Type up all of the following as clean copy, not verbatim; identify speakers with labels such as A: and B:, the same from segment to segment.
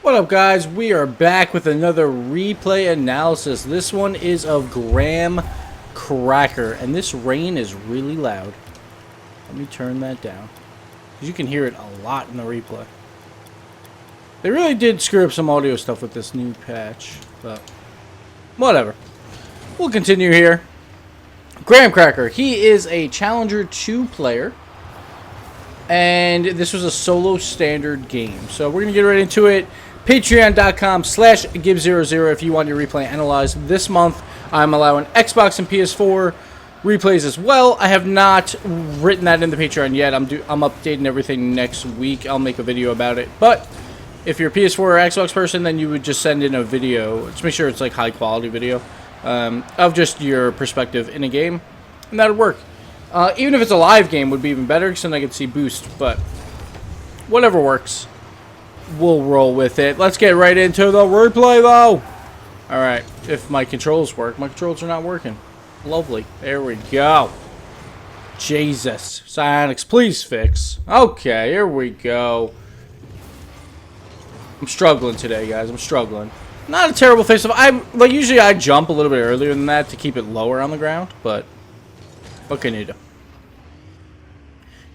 A: What up, guys? We are back with another replay analysis. This one is of GrahamCracker, and this rain is really loud. Let me turn that down, because you can hear it a lot in the replay. They really did screw up some audio stuff with this new patch, but whatever. We'll continue here. GrahamCracker, he is a Challenger 2 player, and this was a solo standard game. So we're going to get right into it. Patreon.com/Gibbs00 if you want your replay analyzed. This month, I'm allowing Xbox and PS4 replays as well. I have not written that in the Patreon yet. I'm updating everything next week. I'll make a video about it. But if you're a PS4 or Xbox person, then you would just send in a video. Just make sure it's like high quality video of just your perspective in a game, and that would work. Even if it's a live game, would be even better, because then I could see boost. But whatever works, we'll roll with it. Let's get right into the replay, though. All right, if my controls work. My controls are not working. Lovely. There we go. Jesus. Psyonix, please fix. Okay, here we go. I'm struggling today, guys. I'm struggling. Not a terrible face-off. Usually I jump a little bit earlier than that to keep it lower on the ground, but what can you do?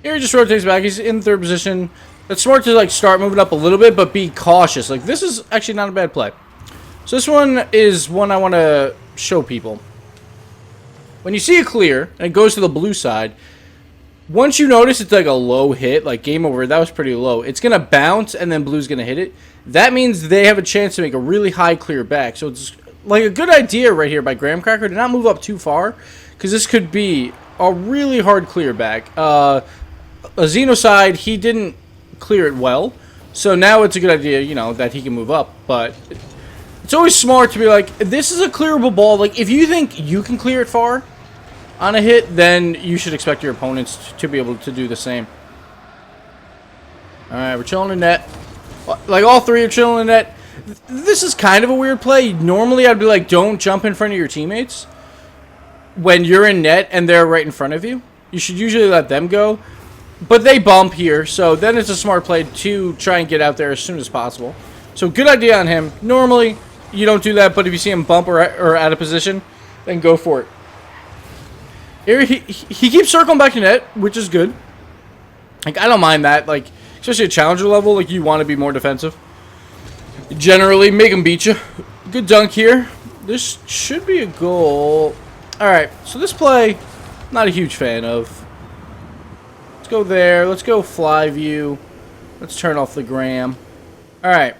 A: Here he just rotates back. He's in third position. It's smart to start moving up a little bit, but be cautious. This is actually not a bad play. So this one is one I want to show people. When you see it clear and it goes to the blue side, once you notice it's like a low hit, like game over, that was pretty low, it's going to bounce and then blue's going to hit it. That means they have a chance to make a really high clear back. So it's like a good idea right here by GrahamCracker to not move up too far, because this could be a really hard clear back. A Xenocide, he didn't clear it well, so now it's a good idea, you know, that he can move up. But it's always smart to be like, this is a clearable ball. Like, if you think you can clear it far on a hit, then you should expect your opponents to be able to do the same. Alright, we're chilling in net. Like, all three are chilling in net. This is kind of a weird play. Normally, I'd be like, don't jump in front of your teammates when you're in net and they're right in front of you. You should usually let them go. But they bump here, so then it's a smart play to try and get out there as soon as possible. So good idea on him. Normally, you don't do that, but if you see him bump or out of position, then go for it. Here he keeps circling back to net, which is good. Like, I don't mind that. Like, especially at Challenger level, like, you want to be more defensive. Generally, make him beat you. Good dunk here. This should be a goal. Alright, so this play, not a huge fan of. Go there. Let's go fly view. Let's turn off the Graham. Alright.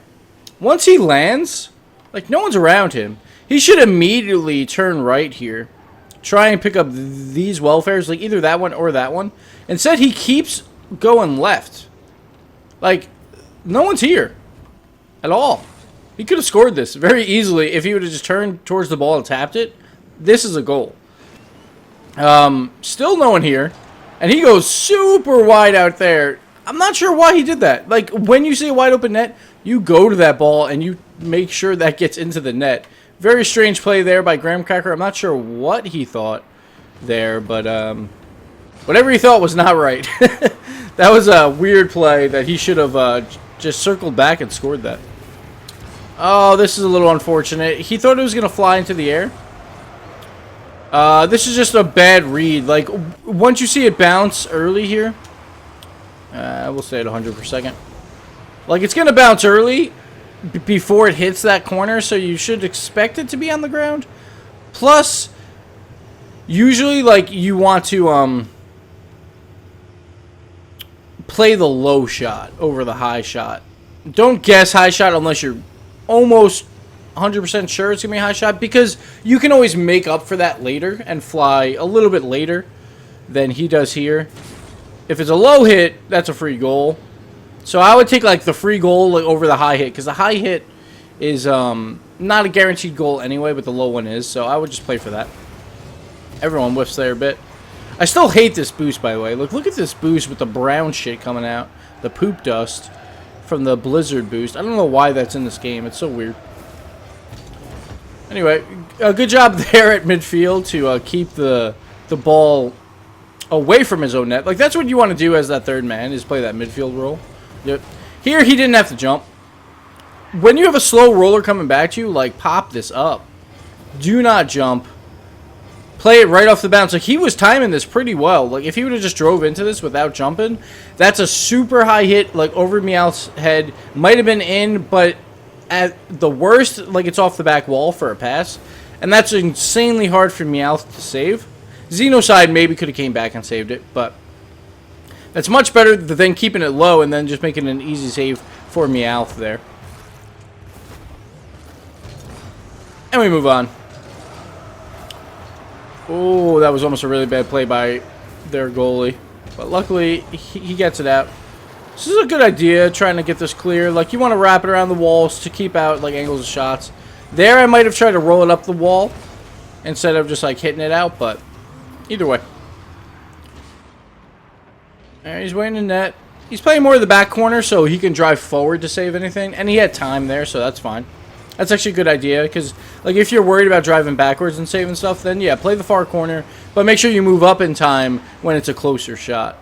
A: Once he lands, like, no one's around him. He should immediately turn right here. Try and pick up these welfares, like either that one or that one. Instead, he keeps going left. Like, no one's here at all. He could have scored this very easily if he would have just turned towards the ball and tapped it. This is a goal. Still no one here. And he goes super wide out there. I'm not sure why he did that. Like, when you see a wide open net, you go to that ball and you make sure that gets into the net. Very strange play there by GrahamCracker. I'm not sure what he thought there, but whatever he thought was not right. That was a weird play that he should have just circled back and scored that. Oh, this is a little unfortunate. He thought it was going to fly into the air. This is just a bad read. Like, once you see it bounce early here, we'll stay at 100 per second. Like, it's going to bounce early before it hits that corner, so you should expect it to be on the ground. Plus, usually, like, you want to play the low shot over the high shot. Don't guess high shot unless you're almost 100% sure it's going to be a high shot, because you can always make up for that later and fly a little bit later than he does here. If it's a low hit, that's a free goal. So I would take, like, the free goal over the high hit, because the high hit is not a guaranteed goal anyway, but the low one is, so I would just play for that. Everyone whiffs there a bit. I still hate this boost, by the way. Look at this boost with the brown shit coming out, the poop dust from the blizzard boost. I don't know why that's in this game. It's so weird. Anyway, good job there at midfield to keep the ball away from his own net. Like, that's what you want to do as that third man, is play that midfield role. Yep. Here, he didn't have to jump. when you have a slow roller coming back to you, like, pop this up. Do not jump. Play it right off the bounce. Like, he was timing this pretty well. Like, if he would have just drove into this without jumping, that's a super high hit, like, over Meowth's head. Might have been in, but at the worst, like, it's off the back wall for a pass. And that's insanely hard for Meowth to save. Xenocide maybe could have came back and saved it, but that's much better than keeping it low and then just making an easy save for Meowth there. And we move on. Oh, that was almost a really bad play by their goalie. But luckily, he gets it out. This is a good idea, trying to get this clear. Like, you want to wrap it around the walls to keep out, like, angles of shots. There, I might have tried to roll it up the wall instead of just, like, hitting it out, but either way. Alright, he's waiting in net. He's playing more of the back corner so he can drive forward to save anything. And he had time there, so that's fine. That's actually a good idea, because, like, if you're worried about driving backwards and saving stuff, then, yeah, play the far corner. But make sure you move up in time when it's a closer shot.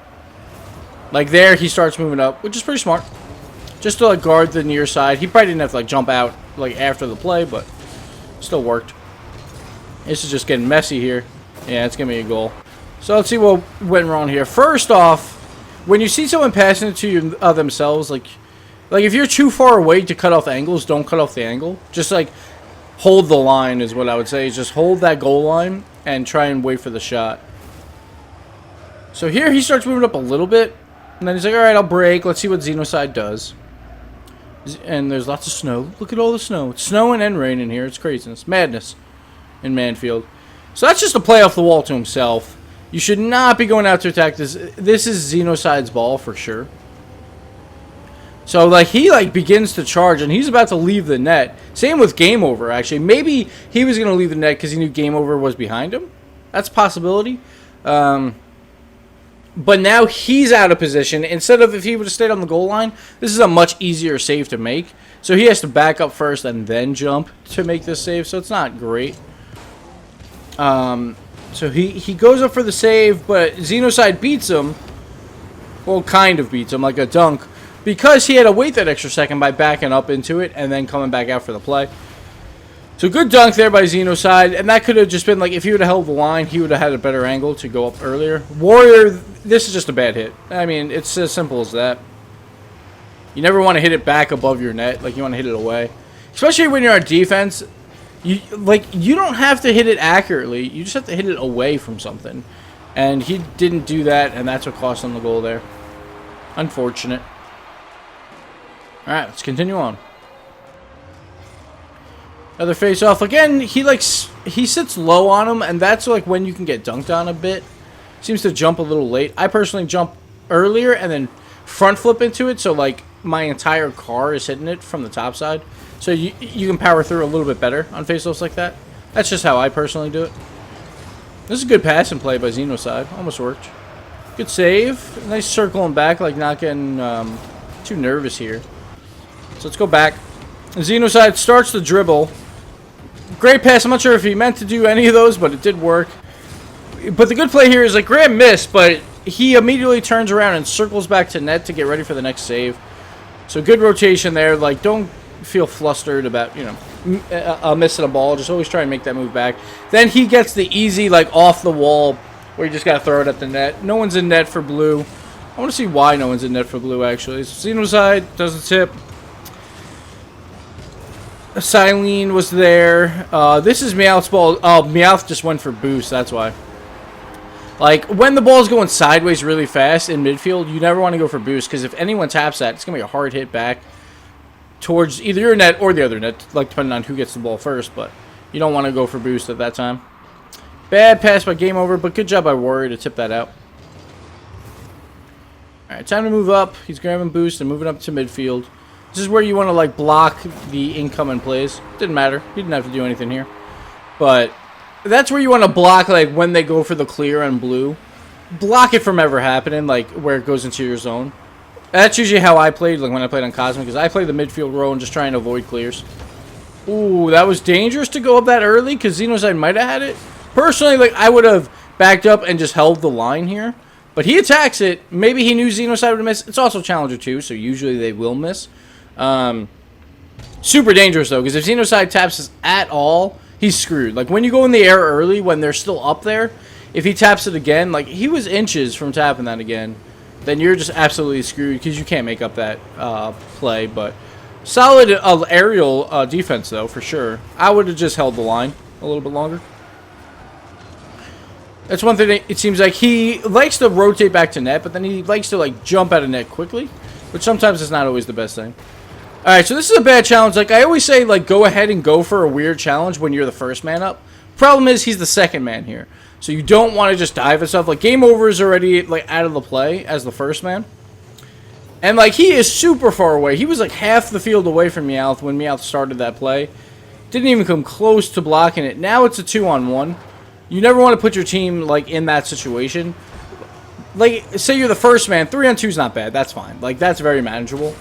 A: Like, there, he starts moving up, which is pretty smart. Just to, like, guard the near side. He probably didn't have to, like, jump out, like, after the play, but still worked. This is just getting messy here. Yeah, it's going to be a goal. So let's see what went wrong here. First off, when you see someone passing it to you themselves, like if you're too far away to cut off angles, don't cut off the angle. Just, like, hold the line is what I would say. Just hold that goal line and try and wait for the shot. So here he starts moving up a little bit. And then he's like, alright, I'll break. Let's see what Xenocide does. And there's lots of snow. Look at all the snow. It's snowing and raining here. It's craziness. Madness in Manfield. So that's just a play off the wall to himself. You should not be going out to attack this. This is Xenocide's ball for sure. So, like, he, like, begins to charge, and he's about to leave the net. Same with Game Over, actually. Maybe he was going to leave the net because he knew Game Over was behind him. That's a possibility. But now he's out of position. Instead of if he would have stayed on the goal line, this is a much easier save to make. So he has to back up first and then jump to make this save, so it's not great. So he goes up for the save, but Xenocide beats him. Well, kind of beats him, like a dunk. Because he had to wait that extra second by backing up into it and then coming back out for the play. So good dunk there by Xenocide. And that could have just been like, if he would have held the line, he would have had a better angle to go up earlier. Warrior, this is just a bad hit. I mean, it's as simple as that. You never want to hit it back above your net. Like, you want to hit it away. Especially when you're on defense. You don't have to hit it accurately. You just have to hit it away from something. And he didn't do that, and that's what cost him the goal there. Unfortunate. Alright, let's continue on. Another face-off. Again, he sits low on him, and that's like when you can get dunked on a bit. Seems to jump a little late. I personally jump earlier and then front flip into it, so like my entire car is hitting it from the top side. So you can power through a little bit better on face-offs like that. That's just how I personally do it. This is a good pass and play by Xenocide. Almost worked. Good save. Nice circling back, like not getting too nervous here. So let's go back. Xenocide starts the dribble. Great pass. I'm not sure if he meant to do any of those, but it did work. But the good play here is like Graham missed, but he immediately turns around and circles back to net to get ready for the next save. So good rotation there. Like, don't feel flustered about, you know, missing a ball. Just always try and make that move back. Then he gets the easy, like, off the wall where you just got to throw it at the net. No one's in net for blue. I want to see why no one's in net for blue, actually. Xenocide doesn't tip. Silene was there. This is Meowth's ball. Oh, Meowth just went for boost. That's why. Like, when the ball's going sideways really fast in midfield, you never want to go for boost, because if anyone taps that, it's going to be a hard hit back towards either your net or the other net, like, depending on who gets the ball first, but you don't want to go for boost at that time. Bad pass by Game Over, but good job by Warrior to tip that out. Alright, time to move up. He's grabbing boost and moving up to midfield. This is where you want to, like, block the incoming plays. Didn't matter. He didn't have to do anything here. But that's where you want to block, like, when they go for the clear on blue. Block it from ever happening, like, where it goes into your zone. That's usually how I played, like, when I played on Cosmic, because I play the midfield row and just try and avoid clears. Ooh, that was dangerous to go up that early, because Xenocide might have had it. Personally, like, I would have backed up and just held the line here. But he attacks it. Maybe he knew Xenocide would miss. It's also Challenger 2, so usually they will miss. Super dangerous, though, because if Xenocide taps this at all, he's screwed. Like, when you go in the air early, when they're still up there, if he taps it again, like, he was inches from tapping that again, then you're just absolutely screwed because you can't make up that play. But solid aerial defense, though, for sure. I would have just held the line a little bit longer. That's one thing. It seems like he likes to rotate back to net, but then he likes to, like, jump out of net quickly, which sometimes is not always the best thing. All right, so this is a bad challenge. Like, I always say, like, go ahead and go for a weird challenge when you're the first man up. Problem is, he's the second man here. So you don't want to just dive and stuff. Like, game over is already, like, out of the play as the first man. And, like, he is super far away. He was, like, half the field away from Meowth when Meowth started that play. Didn't even come close to blocking it. Now it's a 2-on-1. You never want to put your team, like, in that situation. Like, say you're the first man. 3-on-2 is not bad. That's fine. Like, that's very manageable.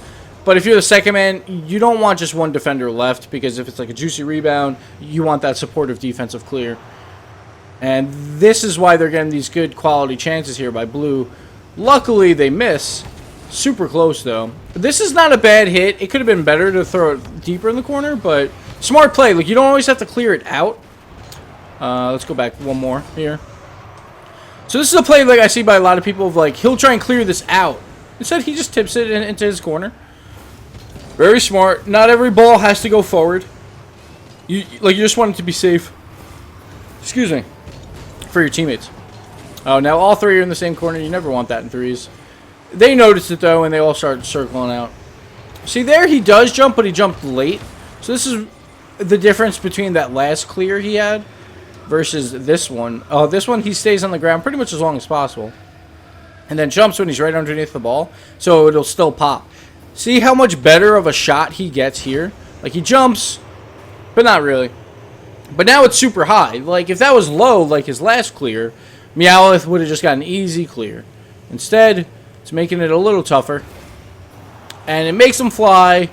A: But if you're the second man, you don't want just one defender left, because if it's like a juicy rebound, you want that supportive defensive clear. And this is why they're getting these good quality chances here by Blue. Luckily, they miss. Super close, though. This is not a bad hit. It could have been better to throw it deeper in the corner, but smart play. Like, you don't always have to clear it out. Let's go back one more here. So this is a play like I see by a lot of people of, like, he'll try and clear this out. Instead, he just tips it into his corner. Very smart. Not every ball has to go forward. You just want it to be safe. Excuse me. For your teammates. Oh, now all three are in the same corner. You never want that in threes. They noticed it, though, and they all started circling out. See, there he does jump, but he jumped late. So this is the difference between that last clear he had versus this one. This one, he stays on the ground pretty much as long as possible. And then jumps when he's right underneath the ball, so it'll still pop. See how much better of a shot he gets here? Like, he jumps, but not really. But now it's super high. Like, if that was low, like his last clear, Meowth would have just got an easy clear. Instead, it's making it a little tougher. And it makes him fly.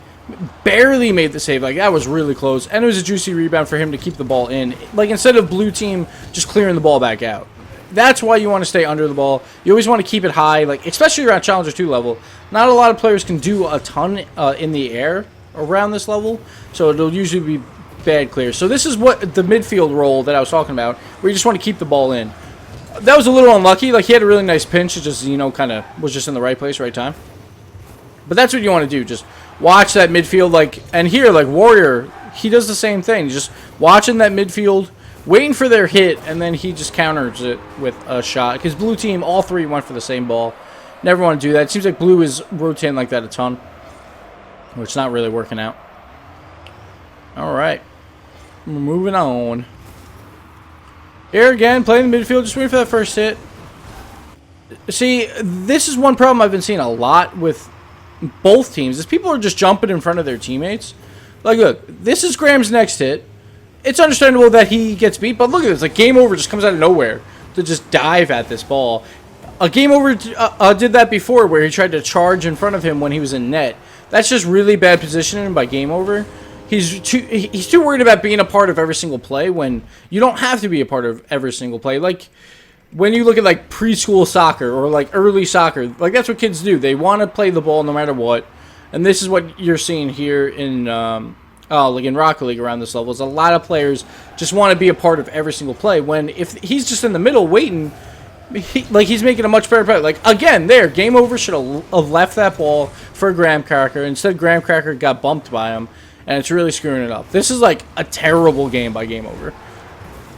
A: Barely made the save. Like, that was really close. And it was a juicy rebound for him to keep the ball in. Like, instead of blue team just clearing the ball back out. That's why you want to stay under the ball. You always want to keep it high, like, especially around Challenger 2 level. Not a lot of players can do a ton in the air around this level, so it'll usually be bad clears. So this is what the midfield role that I was talking about, where you just want to keep the ball in. That was a little unlucky. Like, he had a really nice pinch. It just, you know, kind of was just in the right place, right time. But that's what you want to do. Just watch that midfield, like, and here, like, Warrior, he does the same thing. Just watching that midfield, waiting for their hit, and then he just counters it with a shot. Because blue team, all three went for the same ball. Never want to do that. It seems like blue is rotating like that a ton, which is not really working out. All right. Moving on. Here again, playing the midfield, just waiting for that first hit. See, this is one problem I've been seeing a lot with both teams, is people are just jumping in front of their teammates. Like, look, this is Graham's next hit. It's understandable that he gets beat, but look at this. Like, Game Over just comes out of nowhere to just dive at this ball. Game Over did that before, where he tried to charge in front of him when he was in net. That's just really bad positioning by Game Over. He's too worried about being a part of every single play when you don't have to be a part of every single play. Like, when you look at, like, preschool soccer or, like, early soccer, like, that's what kids do. They want to play the ball no matter what. And this is what you're seeing here in like in Rocket League around this level. Is a lot of players just want to be a part of every single play. When if he's just in the middle waiting, he's making a much better play. Like, again, Game Over should have left that ball for GrahamCracker. Instead, GrahamCracker got bumped by him, and it's really screwing it up. This is, like, a terrible game by Game Over.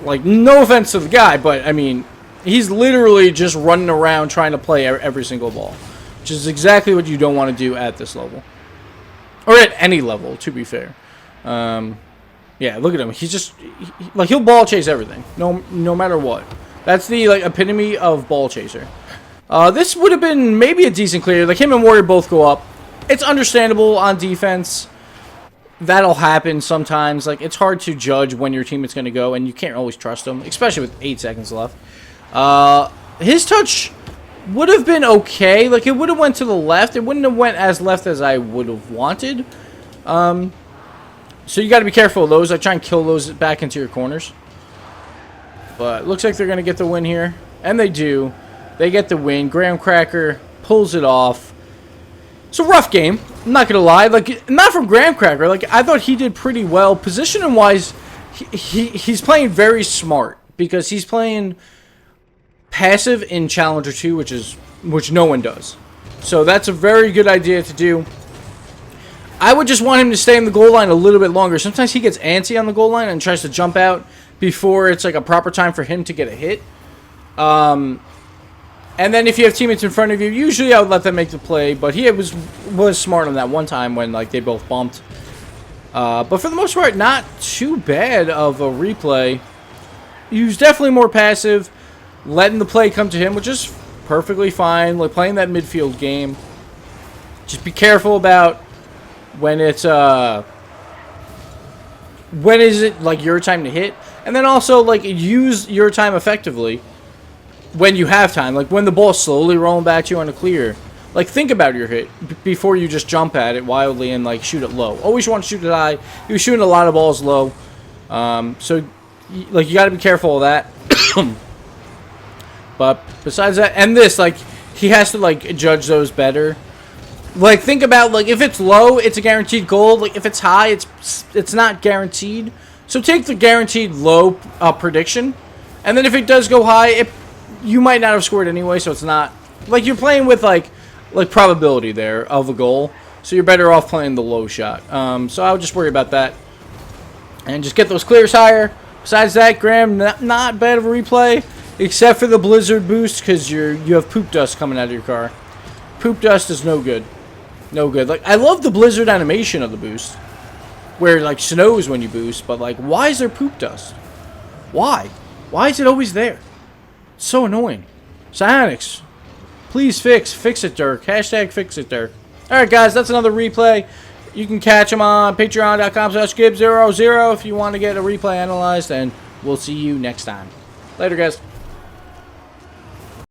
A: Like, no offense to the guy, but, I mean, he's literally just running around trying to play every single ball, which is exactly what you don't want to do at this level. Or at any level, to be fair. Yeah, look at him. He's just, he'll ball chase everything, no matter what. That's the, like, epitome of ball chaser. This would have been maybe a decent clear. Like, him and Warrior both go up. It's understandable on defense. That'll happen sometimes. Like, it's hard to judge when your teammate's going to go, and you can't always trust them, especially with 8 seconds left. His touch would have been okay. Like, it would have went to the left. It wouldn't have went as left as I would have wanted. So you got to be careful of those. I try and kill those back into your corners. But looks like they're going to get the win here. And they do. They get the win. GrahamCracker pulls it off. It's a rough game. I'm not gonna lie, like, not from GrahamCracker. Like, I thought he did pretty well. Positioning wise, he's playing very smart because he's playing passive in Challenger 2, which no one does. So that's a very good idea to do. I would just want him to stay in the goal line a little bit longer. Sometimes he gets antsy on the goal line and tries to jump out before it's like a proper time for him to get a hit. And then if you have teammates in front of you, usually I would let them make the play. But he was smart on that one time when like they both bumped. But for the most part, not too bad of a replay. He was definitely more passive, letting the play come to him, which is perfectly fine. Like playing that midfield game. Just be careful about when it's when is it like your time to hit, and then also like use your time effectively when you have time. Like when the ball's slowly rolling back to you on a clear, like think about your hit before you just jump at it wildly and like shoot it low. Always want to shoot it high. He was shooting a lot of balls low, so like you got to be careful of that. But besides that, and this, like he has to like judge those better. Like, think about, like, if it's low, it's a guaranteed goal. Like, if it's high, it's not guaranteed. So take the guaranteed low prediction. And then if it does go high, you might not have scored anyway, so it's not... Like, you're playing with, like probability there of a goal. So you're better off playing the low shot. So I would just worry about that. And just get those clears higher. Besides that, Graham, not bad of a replay. Except for the blizzard boost, because you have poop dust coming out of your car. Poop dust is no good. No good. Like, I love the blizzard animation of the boost, where it, like, snows when you boost, but, like, why is there poop dust? Why? Why is it always there? It's so annoying. Psyonix, please fix it, Dirk. Hashtag fix it, Dirk. Alright, guys, that's another replay. You can catch them on patreon.com/Gibbs00 if you want to get a replay analyzed, and we'll see you next time. Later, guys.